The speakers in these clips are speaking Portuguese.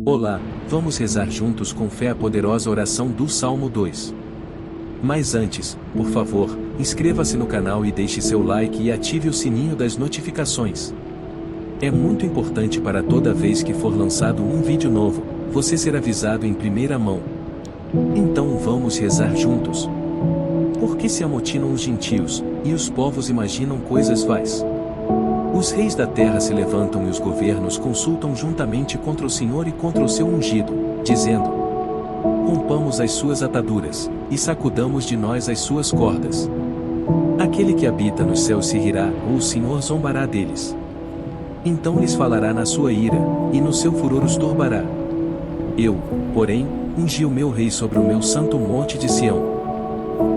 Olá, vamos rezar juntos com fé a poderosa oração do Salmo 2. Mas antes, por favor, inscreva-se no canal e deixe seu like e ative o sininho das notificações. É muito importante para toda vez que for lançado um vídeo novo, você ser avisado em primeira mão. Então vamos rezar juntos. Por que se amotinam os gentios, e os povos imaginam coisas vais? Os reis da terra se levantam e os governos consultam juntamente contra o Senhor e contra o seu ungido, dizendo: rompamos as suas ataduras, e sacudamos de nós as suas cordas. Aquele que habita nos céus se rirá, ou o Senhor zombará deles. Então lhes falará na sua ira, e no seu furor os turbará. Eu, porém, ungi o meu rei sobre o meu santo monte de Sião.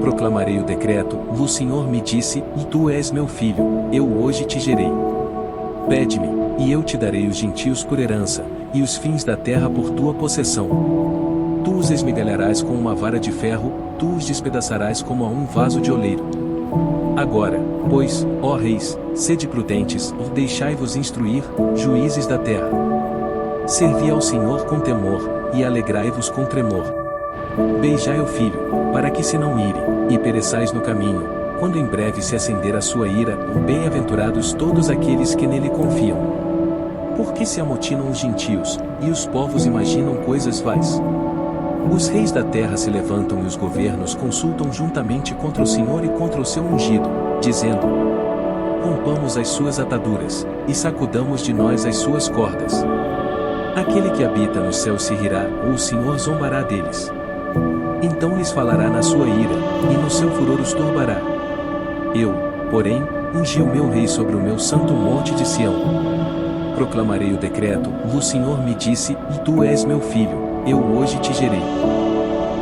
Proclamarei o decreto, o Senhor me disse, e tu és meu filho, eu hoje te gerei. Pede-me, e eu te darei os gentios por herança, e os fins da terra por tua possessão. Tu os esmigalharás com uma vara de ferro, tu os despedaçarás como a um vaso de oleiro. Agora, pois, ó reis, sede prudentes, e deixai-vos instruir, juízes da terra. Servi ao Senhor com temor, e alegrai-vos com tremor. Beijai o filho, para que se não ire, e pereçais no caminho, quando em breve se acender a sua ira, bem-aventurados todos aqueles que nele confiam. Por que se amotinam os gentios, e os povos imaginam coisas vais? Os reis da terra se levantam e os governos consultam juntamente contra o Senhor e contra o seu ungido, dizendo: rompamos as suas ataduras, e sacudamos de nós as suas cordas. Aquele que habita nos céus se rirá, ou o Senhor zombará deles. Então lhes falará na sua ira, e no seu furor os turbará. Eu, porém, ungi o meu rei sobre o meu santo monte de Sião. Proclamarei o decreto, o Senhor me disse, e tu és meu filho, eu hoje te gerei.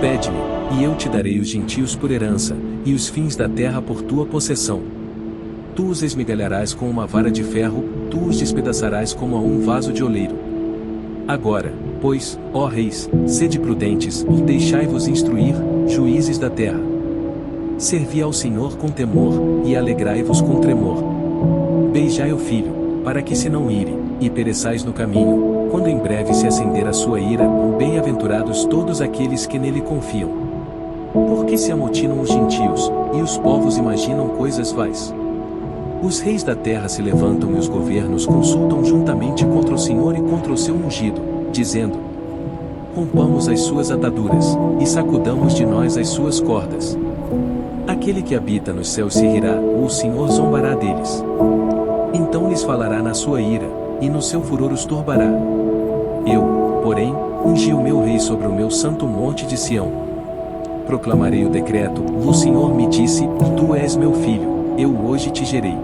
Pede-me, e eu te darei os gentios por herança, e os fins da terra por tua possessão. Tu os esmigalharás com uma vara de ferro, tu os despedaçarás como a um vaso de oleiro. Agora, pois, ó reis, sede prudentes, e deixai-vos instruir, juízes da terra. Servi ao Senhor com temor, e alegrai-vos com tremor. Beijai o filho, para que se não ire, e pereçais no caminho, quando em breve se acender a sua ira, bem-aventurados todos aqueles que nele confiam. Por que se amotinam os gentios, e os povos imaginam coisas vais? Os reis da terra se levantam e os governos consultam juntamente contra o Senhor e contra o seu ungido, dizendo: rompamos as suas ataduras, e sacudamos de nós as suas cordas. Aquele que habita nos céus se rirá, ou o Senhor zombará deles. Então lhes falará na sua ira, e no seu furor os turbará. Eu, porém, ungi o meu rei sobre o meu santo monte de Sião. Proclamarei o decreto, o Senhor me disse, e tu és meu filho, eu hoje te gerei.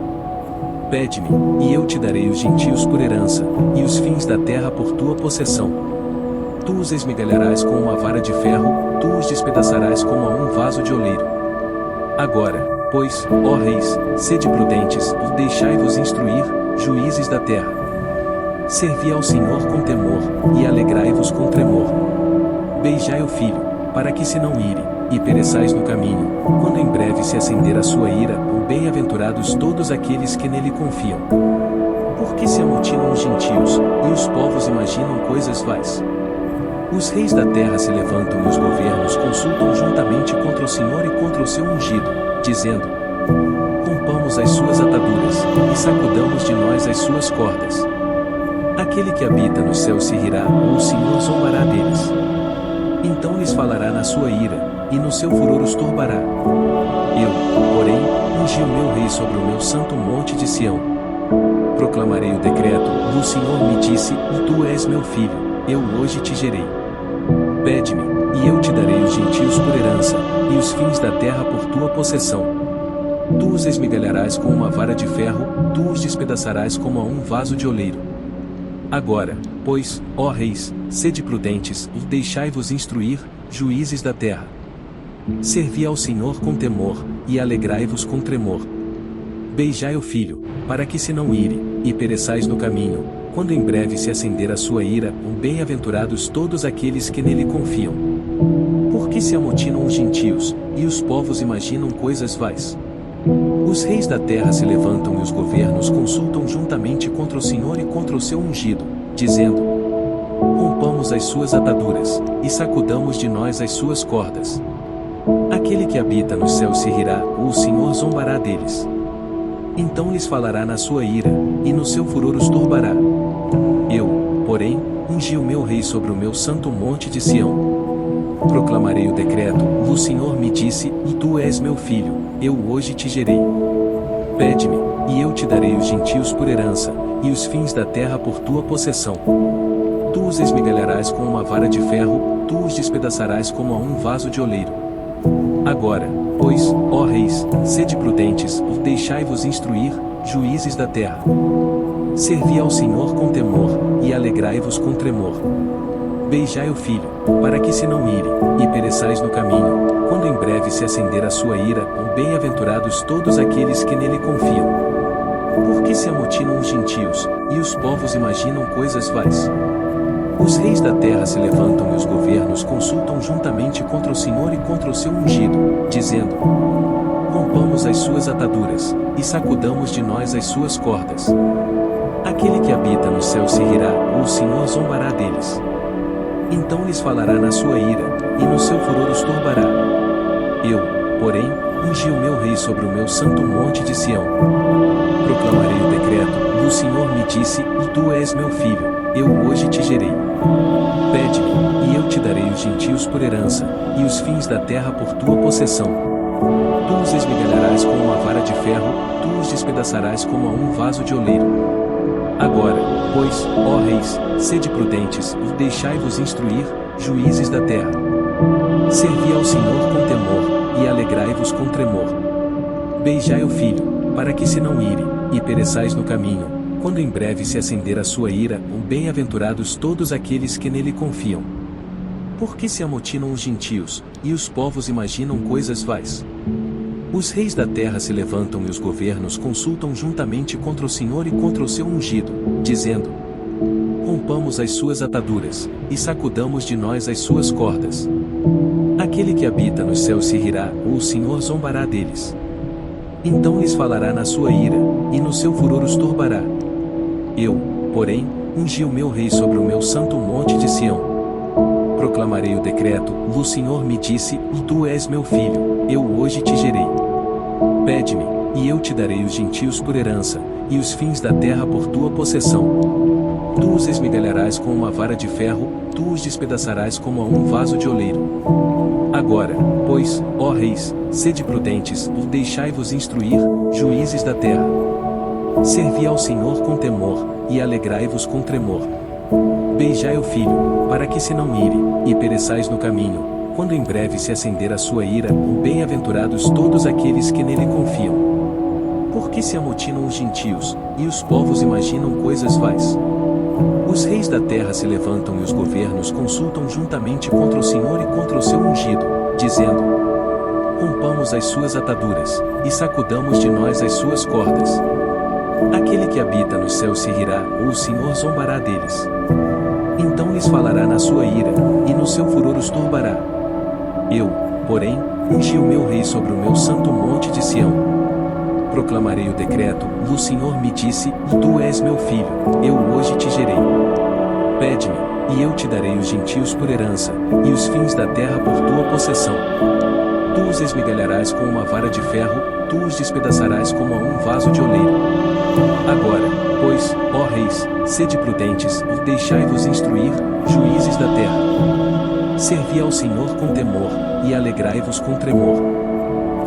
Pede-me, e eu te darei os gentios por herança, e os fins da terra por tua possessão. Tu os esmigalharás com uma vara de ferro, tu os despedaçarás como a um vaso de oleiro. Agora, pois, ó reis, sede prudentes, e deixai-vos instruir, juízes da terra. Servi ao Senhor com temor, e alegrai-vos com tremor. Beijai o filho, para que se não ire, e pereçais no caminho, quando em breve se acender a sua ira, bem-aventurados todos aqueles que nele confiam. Por que se amotinam os gentios, e os povos imaginam coisas vais? Os reis da terra se levantam e os governos consultam juntamente contra o Senhor e contra o seu ungido, dizendo: rompamos as suas ataduras, e sacudamos de nós as suas cordas. Aquele que habita nos céus se rirá, ou o Senhor zombará deles. Então lhes falará na sua ira, e no seu furor os turbará. Eu, porém, ungi o meu rei sobre o meu santo monte de Sião. Proclamarei o decreto, o Senhor me disse, e tu és meu filho, eu hoje te gerei. Pede-me, e eu te darei os gentios por herança, e os fins da terra por tua possessão. Tu os esmigalharás com uma vara de ferro, tu os despedaçarás como a um vaso de oleiro. Agora, pois, ó reis, sede prudentes, e deixai-vos instruir, juízes da terra. Servi ao Senhor com temor, e alegrai-vos com tremor. Beijai o filho, para que se não ire, e pereçais no caminho, quando em breve se acender a sua ira, bem-aventurados todos aqueles que nele confiam. Por que se amotinam os gentios, e os povos imaginam coisas vais? Os reis da terra se levantam e os governos consultam juntamente contra o Senhor e contra o seu ungido, dizendo: rompamos Rompamos as suas ataduras, e sacudamos de nós as suas cordas. Aquele que habita nos céus se rirá, ou o Senhor zombará deles. Então lhes falará na sua ira, e no seu furor os turbará. Eu, porém, ungi o meu rei sobre o meu santo monte de Sião. Proclamarei o decreto, o Senhor me disse, e tu és meu filho, eu hoje te gerei. Pede-me, e eu te darei os gentios por herança, e os fins da terra por tua possessão. Tu os esmigalharás com uma vara de ferro, tu os despedaçarás como a um vaso de oleiro. Agora, pois, ó reis, sede prudentes, e deixai-vos instruir, juízes da terra. Servi ao Senhor com temor, e alegrai-vos com tremor. Beijai o filho, para que se não ire, e pereçais no caminho, quando em breve se acender a sua ira, bem-aventurados todos aqueles que nele confiam. Porque se amotinam os gentios, e os povos imaginam coisas vais. Os reis da terra se levantam e os governos consultam juntamente contra o Senhor e contra o seu ungido, dizendo: rompamos as suas ataduras, e sacudamos de nós as suas cordas. Aquele que habita no céu se rirá, ou o Senhor zombará deles. Então lhes falará na sua ira, e no seu furor os turbará. Eu, porém, ungi o meu rei sobre o meu santo monte de Sião. Proclamarei o decreto, o Senhor me disse, e tu és meu filho, eu hoje te gerei. Pede-me, e eu te darei os gentios por herança, e os fins da terra por tua possessão. Tu os esmigalharás com uma vara de ferro, tu os despedaçarás como a um vaso de oleiro. Agora, pois, ó reis, sede prudentes, e deixai-vos instruir, juízes da terra. Servi ao Senhor com temor, e alegrai-vos com tremor. Beijai o filho, para que se não ire, e pereçais no caminho, quando em breve se acender a sua ira, bem-aventurados todos aqueles que nele confiam. Porque se amotinam os gentios, e os povos imaginam coisas vais. Os reis da terra se levantam e os governos consultam juntamente contra o Senhor e contra o seu ungido, dizendo: rompamos as suas ataduras, e sacudamos de nós as suas cordas. Aquele que habita nos céus se rirá, ou o Senhor zombará deles. Então lhes falará na sua ira, e no seu furor os turbará. Eu, porém, ungi o meu rei sobre o meu santo monte de Sião. Proclamarei o decreto, o Senhor me disse, e tu és meu filho, eu hoje te gerei. Pede-me, e eu te darei os gentios por herança, e os fins da terra por tua possessão. Tu os esmigalharás com uma vara de ferro, tu os despedaçarás como a um vaso de oleiro. Agora, pois, ó reis, sede prudentes, e deixai-vos instruir, juízes da terra. Servi ao Senhor com temor, e alegrai-vos com tremor. Beijai o filho, para que se não ire, e pereçais no caminho, quando em breve se acender a sua ira, bem-aventurados todos aqueles que nele confiam. Porque se amotinam os gentios, e os povos imaginam coisas vais. Os reis da terra se levantam e os governos consultam juntamente contra o Senhor e contra o seu ungido, dizendo: rompamos as suas ataduras, e sacudamos de nós as suas cordas. Aquele que habita nos céus se rirá, ou o Senhor zombará deles. Então lhes falará na sua ira, e no seu furor os turbará. Eu, porém, ungi o meu rei sobre o meu santo monte de Sião. Proclamarei o decreto, o Senhor me disse, e tu és meu filho, eu hoje te gerei. Pede-me, e eu te darei os gentios por herança, e os fins da terra por tua possessão. Tu os esmigalharás com uma vara de ferro, tu os despedaçarás como a um vaso de oleiro. Agora, pois, ó reis, sede prudentes, e deixai-vos instruir, juízes da terra. Servi ao Senhor com temor, e alegrai-vos com tremor.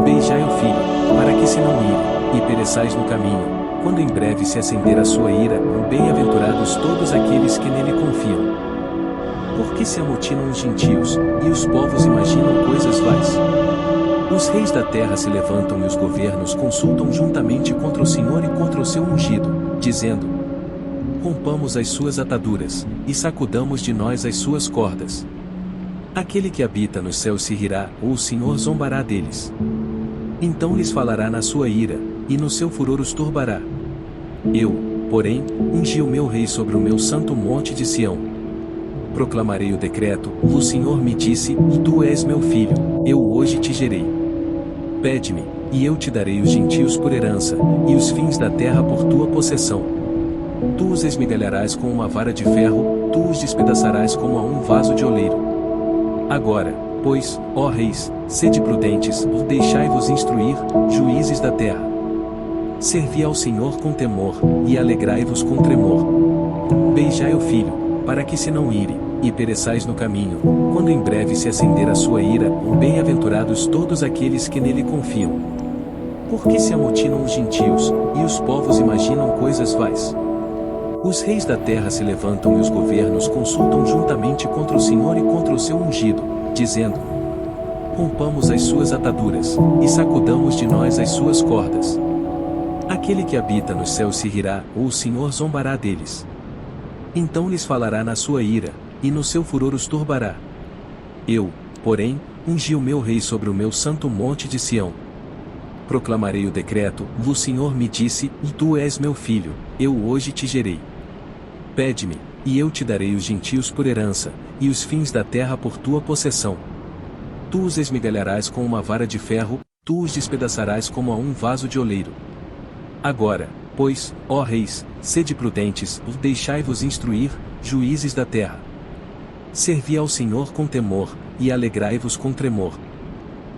Beijai o filho, para que se não ire, e pereçais no caminho, quando em breve se acender a sua ira, bem-aventurados todos aqueles que nele confiam. Porque se amotinam os gentios, e os povos imaginam coisas vais. Os reis da terra se levantam e os governos consultam juntamente contra o Senhor e contra o seu ungido, dizendo: rompamos as suas ataduras, e sacudamos de nós as suas cordas. Aquele que habita nos céus se rirá, ou o Senhor zombará deles. Então lhes falará na sua ira, e no seu furor os turbará. Eu, porém, ungi o meu rei sobre o meu santo monte de Sião. Proclamarei o decreto, o Senhor me disse, e tu és meu filho, eu hoje te gerei. Pede-me, e eu te darei os gentios por herança, e os fins da terra por tua possessão. Tu os esmigalharás com uma vara de ferro, tu os despedaçarás como a um vaso de oleiro. Agora, pois, ó reis, sede prudentes, deixai-vos instruir, juízes da terra. Servi ao Senhor com temor, e alegrai-vos com tremor. Beijai o filho, para que se não ire, e pereçais no caminho, quando em breve se acender a sua ira, bem-aventurados todos aqueles que nele confiam. Porque se amotinam os gentios, e os povos imaginam coisas vais. Os reis da terra se levantam e os governos consultam juntamente contra o Senhor e contra o seu ungido, dizendo: rompamos as suas ataduras, e sacudamos de nós as suas cordas. Aquele que habita nos céus se rirá, ou o Senhor zombará deles. Então lhes falará na sua ira, e no seu furor os turbará. Eu, porém, ungi o meu rei sobre o meu santo monte de Sião. Proclamarei o decreto, o Senhor me disse, e tu és meu filho, eu hoje te gerei. Pede-me, e eu te darei os gentios por herança, e os fins da terra por tua possessão. Tu os esmigalharás com uma vara de ferro, tu os despedaçarás como a um vaso de oleiro. Agora, pois, ó reis, sede prudentes, deixai-vos instruir, juízes da terra. Servi ao Senhor com temor, e alegrai-vos com tremor.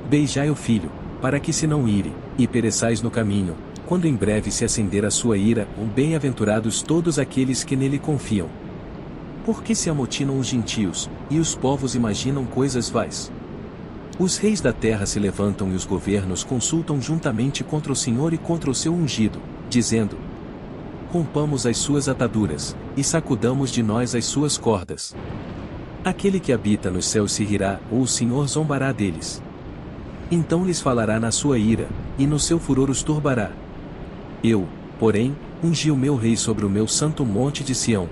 Beijai o filho, para que se não ire, e pereçais no caminho, quando em breve se acender a sua ira, bem-aventurados todos aqueles que nele confiam. Porque se amotinam os gentios, e os povos imaginam coisas vais. Os reis da terra se levantam e os governos consultam juntamente contra o Senhor e contra o seu ungido, dizendo: rompamos as suas ataduras, e sacudamos de nós as suas cordas. Aquele que habita nos céus se rirá, ou o Senhor zombará deles. Então lhes falará na sua ira, e no seu furor os turbará. Eu, porém, ungi o meu rei sobre o meu santo monte de Sião.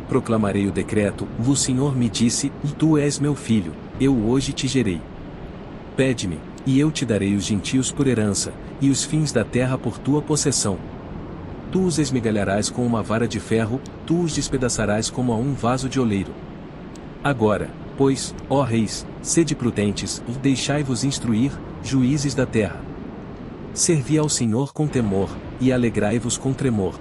Proclamarei o decreto, o Senhor me disse, e tu és meu filho, eu hoje te gerei. Pede-me, e eu te darei os gentios por herança, e os fins da terra por tua possessão. Tu os esmigalharás com uma vara de ferro, tu os despedaçarás como a um vaso de oleiro. Agora, pois, ó reis, sede prudentes, deixai-vos instruir, juízes da terra. Servi ao Senhor com temor, e alegrai-vos com tremor.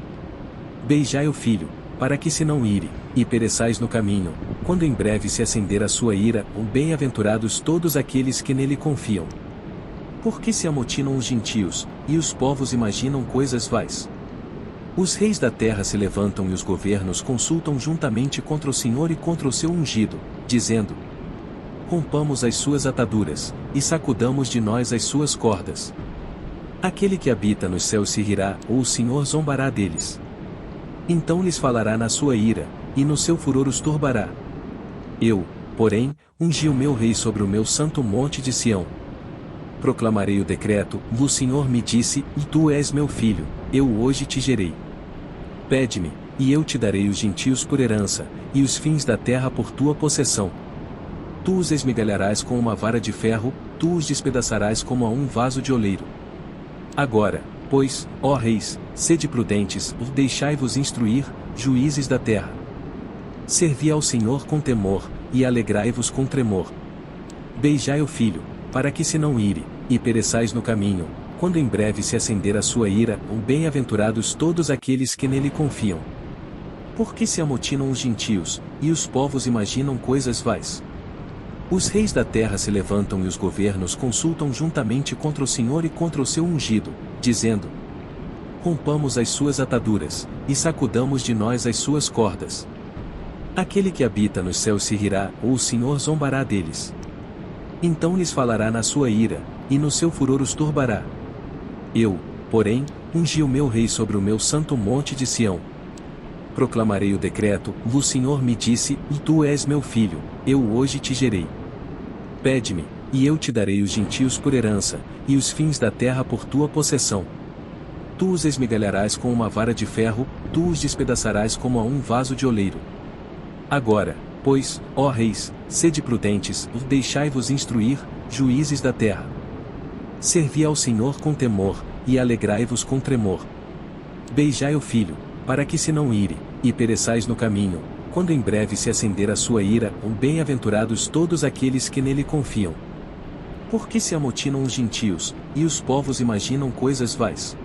Beijai o filho, para que se não ire, e pereçais no caminho, quando em breve se acender a sua ira, bem-aventurados todos aqueles que nele confiam. Porque se amotinam os gentios, e os povos imaginam coisas vais. Os reis da terra se levantam e os governos consultam juntamente contra o Senhor e contra o seu ungido, dizendo: rompamos as suas ataduras, e sacudamos de nós as suas cordas. Aquele que habita nos céus se rirá, ou o Senhor zombará deles. Então lhes falará na sua ira, e no seu furor os turbará. Eu, porém, ungi o meu rei sobre o meu santo monte de Sião. Proclamarei o decreto, o Senhor me disse, e tu és meu filho, eu hoje te gerei. Pede-me, e eu te darei os gentios por herança, e os fins da terra por tua possessão. Tu os esmigalharás com uma vara de ferro, tu os despedaçarás como a um vaso de oleiro. Agora, pois, ó reis, sede prudentes, deixai-vos instruir, juízes da terra. Servi ao Senhor com temor, e alegrai-vos com tremor. Beijai o filho, para que se não ire, e pereçais no caminho, quando em breve se acender a sua ira, bem-aventurados todos aqueles que nele confiam. Porque se amotinam os gentios, e os povos imaginam coisas vais. Os reis da terra se levantam e os governos consultam juntamente contra o Senhor e contra o seu ungido, dizendo: rompamos as suas ataduras, e sacudamos de nós as suas cordas. Aquele que habita nos céus se rirá, ou o Senhor zombará deles. Então lhes falará na sua ira, e no seu furor os turbará. Eu, porém, ungi o meu rei sobre o meu santo monte de Sião. Proclamarei o decreto, o Senhor me disse, e tu és meu filho, eu hoje te gerei. Pede-me, e eu te darei os gentios por herança, e os fins da terra por tua possessão. Tu os esmigalharás com uma vara de ferro, tu os despedaçarás como a um vaso de oleiro. Agora, pois, ó reis, sede prudentes, deixai-vos instruir, juízes da terra. Servi ao Senhor com temor, e alegrai-vos com tremor. Beijai o filho, para que se não ire, e pereçais no caminho, quando em breve se acender a sua ira, bem-aventurados todos aqueles que nele confiam. Porque se amotinam os gentios, e os povos imaginam coisas vais.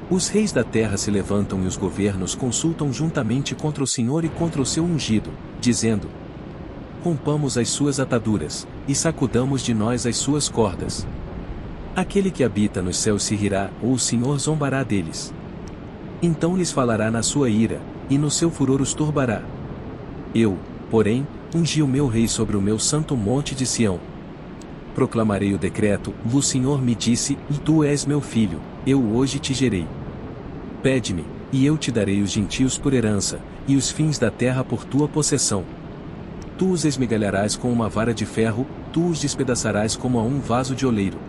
Os reis da terra se levantam e os governos consultam juntamente contra o Senhor e contra o seu ungido, dizendo: rompamos as suas ataduras, e sacudamos de nós as suas cordas. Aquele que habita nos céus se rirá, ou o Senhor zombará deles. Então lhes falará na sua ira, e no seu furor os turbará. Eu, porém, ungi o meu rei sobre o meu santo monte de Sião. Proclamarei o decreto, o Senhor me disse, e tu és meu filho, eu hoje te gerei. Pede-me, e eu te darei os gentios por herança, e os fins da terra por tua possessão. Tu os esmigalharás com uma vara de ferro, tu os despedaçarás como a um vaso de oleiro.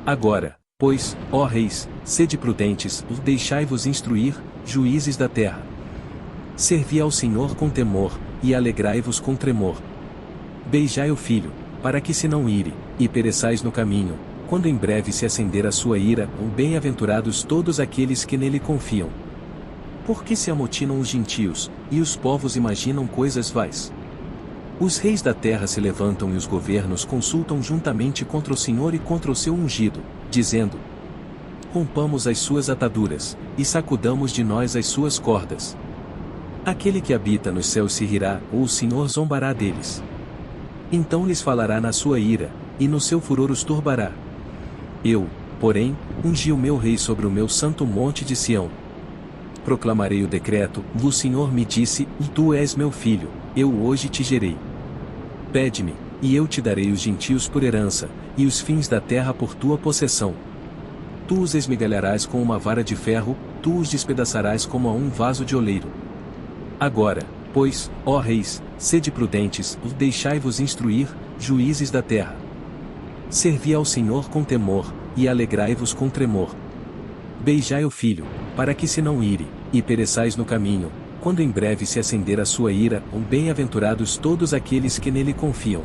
Agora, pois, ó reis, sede prudentes, deixai-vos instruir, juízes da terra. Servi ao Senhor com temor, e alegrai-vos com tremor. Beijai o filho, para que se não ire, e pereçais no caminho, quando em breve se acender a sua ira, bem-aventurados todos aqueles que nele confiam. Porque se amotinam os gentios, e os povos imaginam coisas vais. Os reis da terra se levantam e os governos consultam juntamente contra o Senhor e contra o seu ungido, dizendo: rompamos as suas ataduras, e sacudamos de nós as suas cordas. Aquele que habita nos céus se rirá, ou o Senhor zombará deles. Então lhes falará na sua ira, e no seu furor os turbará. Eu, porém, ungi o meu rei sobre o meu santo monte de Sião. Proclamarei o decreto, o Senhor me disse, e tu és meu filho, eu hoje te gerei. Pede-me, e eu te darei os gentios por herança, e os fins da terra por tua possessão. Tu os esmigalharás com uma vara de ferro, tu os despedaçarás como a um vaso de oleiro. Agora, pois, ó reis, sede prudentes, deixai-vos instruir, juízes da terra. Servi ao Senhor com temor, e alegrai-vos com tremor. Beijai o filho, para que se não ire, e pereçais no caminho, quando em breve se acender a sua ira, bem-aventurados todos aqueles que nele confiam.